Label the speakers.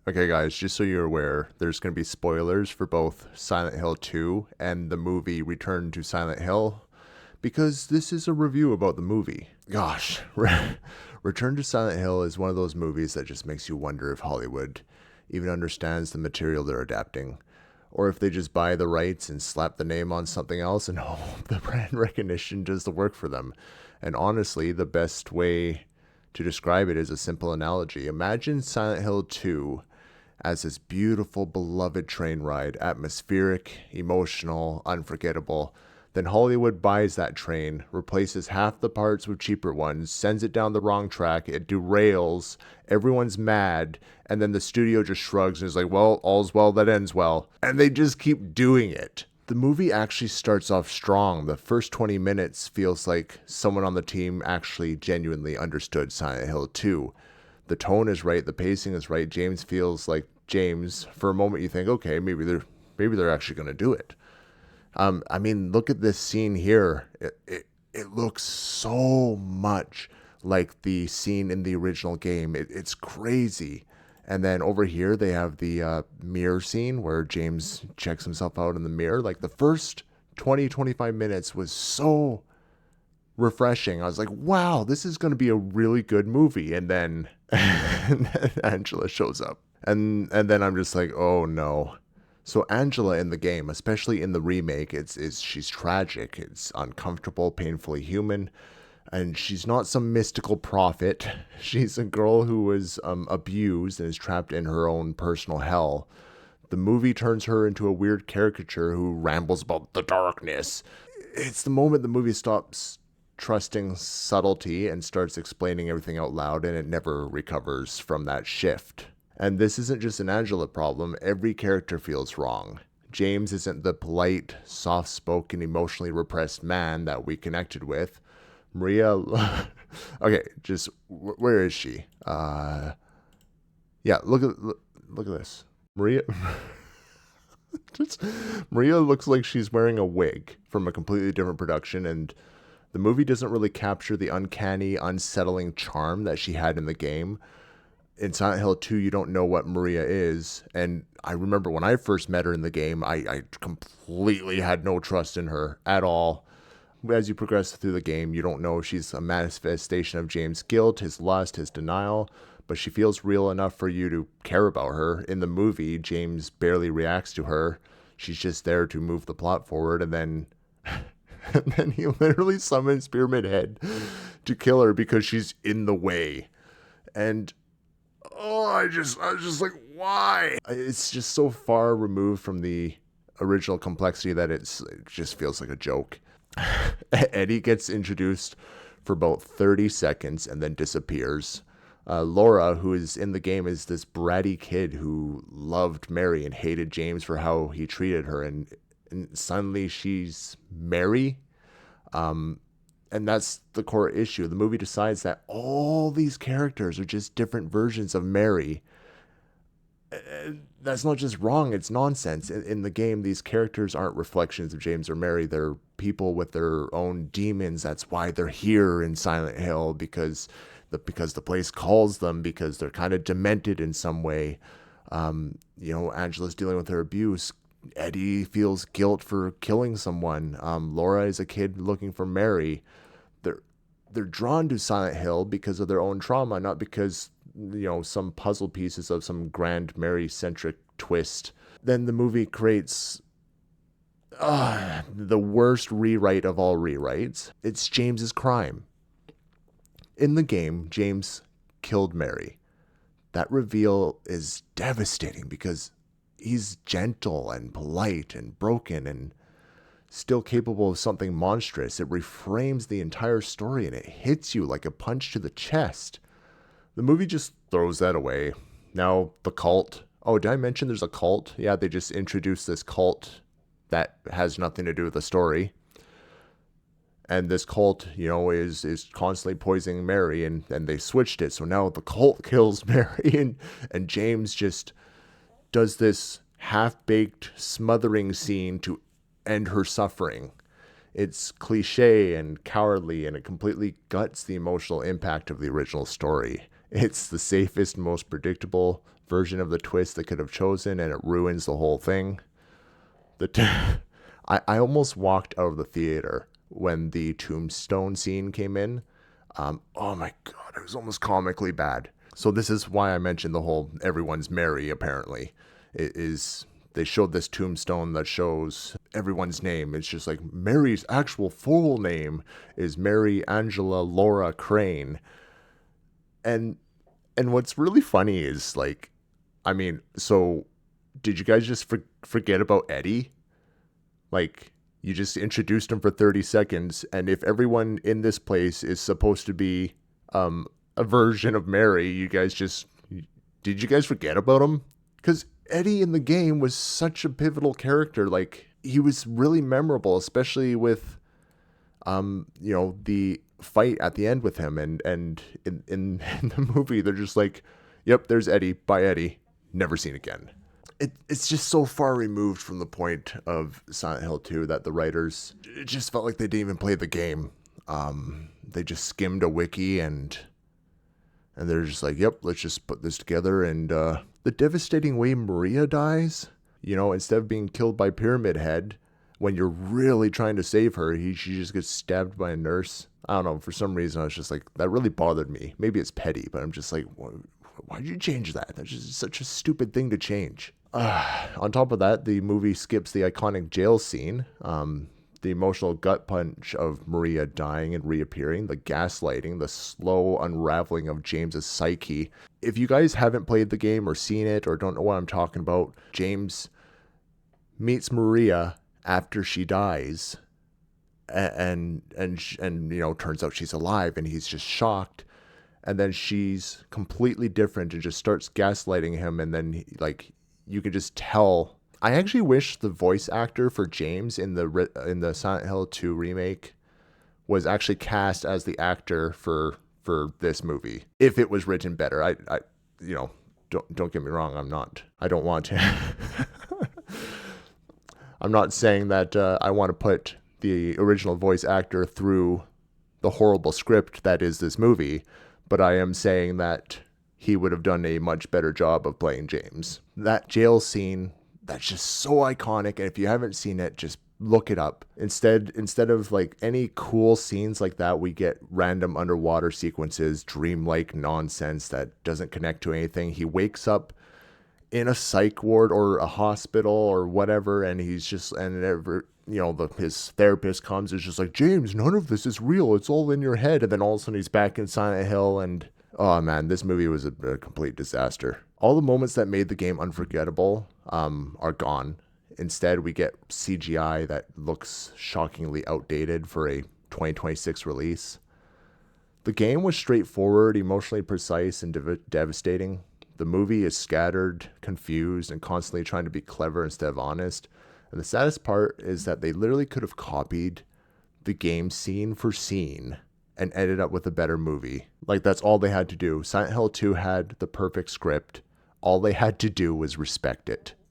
Speaker 1: Okay, guys, just so you're aware, there's going to be spoilers for both Silent Hill 2 and the movie Return to Silent Hill because this is a review about the movie. Gosh, Return to Silent Hill is one of those movies that just makes you wonder if Hollywood even understands the material they're adapting, or if they just buy the rights and slap the name on something else and hope the brand recognition does the work for them. And honestly, the best way to describe it is a simple analogy. Imagine Silent Hill 2 as this beautiful, beloved train ride, atmospheric, emotional, unforgettable. Then Hollywood buys that train, replaces half the parts with cheaper ones, sends it down the wrong track, it derails, everyone's mad, and then the studio just shrugs and is like, well, all's well that ends well. And they just keep doing it. The movie actually starts off strong. The first 20 minutes feels like someone on the team actually genuinely understood Silent Hill 2. The tone is right, the pacing is right. James feels like James. For a moment, you think, okay, maybe they're actually going to do it. I mean, look at this scene here. It looks so much like the scene in the original game. It's crazy. And then over here, they have the mirror scene where James checks himself out in the mirror. Like the first 25 minutes was so refreshing. I was like, wow, this is going to be a really good movie. And then, and then Angela shows up. And then I'm just like, oh no. So Angela in the game, especially in the remake, she's tragic. It's uncomfortable, painfully human. And she's not some mystical prophet. She's a girl who was abused and is trapped in her own personal hell. The movie turns her into a weird caricature who rambles about the darkness. It's the moment the movie stops trusting subtlety and starts explaining everything out loud, and it never recovers from that shift. And this isn't just an Angela problem. Every character feels wrong. James isn't the polite, soft-spoken, emotionally repressed man that we connected with. Maria, okay, just where is she? Yeah, look at this. Maria, just Maria looks like she's wearing a wig from a completely different production, and the movie doesn't really capture the uncanny, unsettling charm that she had in the game. In Silent Hill 2, you don't know what Maria is, and I remember when I first met her in the game, I completely had no trust in her at all. As you progress through the game, you don't know if she's a manifestation of James' guilt, his lust, his denial, but she feels real enough for you to care about her. In the movie, James barely reacts to her. She's just there to move the plot forward, and then and then he literally summons Pyramid Head to kill her because she's in the way. And I was just like, why? It's just so far removed from the original complexity that it just feels like a joke. Eddie gets introduced for about 30 seconds and then disappears. Laura, who is in the game, is this bratty kid who loved Mary and hated James for how he treated her. And suddenly she's Mary. And that's the core issue. The movie decides that all these characters are just different versions of Mary. That's not just wrong, it's nonsense. In the game, these characters aren't reflections of James or Mary. They're people with their own demons. That's why they're here in Silent Hill, because the place calls them, because they're kind of demented in some way. Angela's dealing with her abuse. Eddie feels guilt for killing someone. Laura is a kid looking for Mary. They're drawn to Silent Hill because of their own trauma, not because some puzzle pieces of some grand Mary-centric twist. Then the movie creates the worst rewrite of all rewrites. It's James's crime. In the game, James killed Mary. That reveal is devastating because he's gentle and polite and broken and still capable of something monstrous. It reframes the entire story and it hits you like a punch to the chest. The movie just throws that away. Now, the cult. Oh, did I mention there's a cult? Yeah, they just introduced this cult that has nothing to do with the story. And this cult, is constantly poisoning Mary, and they switched it. So now the cult kills Mary, and James just does this half-baked smothering scene to end her suffering. It's cliche and cowardly, and it completely guts the emotional impact of the original story. It's the safest, most predictable version of the twist they could have chosen, and it ruins the whole thing. I almost walked out of the theater when the tombstone scene came in. Oh my god, it was almost comically bad. So this is why I mentioned the whole everyone's Mary, apparently. It is, they showed this tombstone that shows everyone's name. It's just like Mary's actual full name is Mary Angela Laura Crane. And what's really funny is like, I mean, so did you guys just forget about Eddie? Like, you just introduced him for 30 seconds, and if everyone in this place is supposed to be a version of Mary, did you guys forget about him? Because Eddie in the game was such a pivotal character. Like, he was really memorable, especially with, the fight at the end with him. And in the movie, they're just like, yep, there's Eddie. Bye, Eddie. Never seen again. It's just so far removed from the point of Silent Hill 2 that the writers, it just felt like they didn't even play the game. They just skimmed a wiki and they're just like, yep, let's just put this together. And the devastating way Maria dies, instead of being killed by Pyramid Head, when you're really trying to save her, she just gets stabbed by a nurse. I don't know, for some reason I was just like, that really bothered me. Maybe it's petty, but I'm just like, why did you change that? That's just such a stupid thing to change. On top of that, the movie skips the iconic jail scene, the emotional gut punch of Maria dying and reappearing, the gaslighting, the slow unraveling of James's psyche. If you guys haven't played the game or seen it or don't know what I'm talking about, James meets Maria after she dies, and turns out she's alive, and he's just shocked. And then she's completely different and just starts gaslighting him, and then you can just tell. I actually wish the voice actor for James in the Silent Hill 2 remake was actually cast as the actor for this movie. If it was written better, I don't get me wrong. I don't want to. I'm not saying that I want to put the original voice actor through the horrible script that is this movie, but I am saying that he would have done a much better job of playing James. That jail scene, that's just so iconic, and if you haven't seen it, just look it up. Instead of like any cool scenes like that, we get random underwater sequences, dreamlike nonsense that doesn't connect to anything. He wakes up in a psych ward or a hospital or whatever, and he's just, his therapist comes, is just like, James, none of this is real, it's all in your head. And then all of a sudden he's back in Silent Hill, and oh man, this movie was a complete disaster. All the moments that made the game unforgettable are gone. Instead, we get CGI that looks shockingly outdated for a 2026 release. The game was straightforward, emotionally precise, and devastating. The movie is scattered, confused, and constantly trying to be clever instead of honest. And the saddest part is that they literally could have copied the game scene for scene and ended up with a better movie. Like, that's all they had to do. Silent Hill 2 had the perfect script. All they had to do was respect it.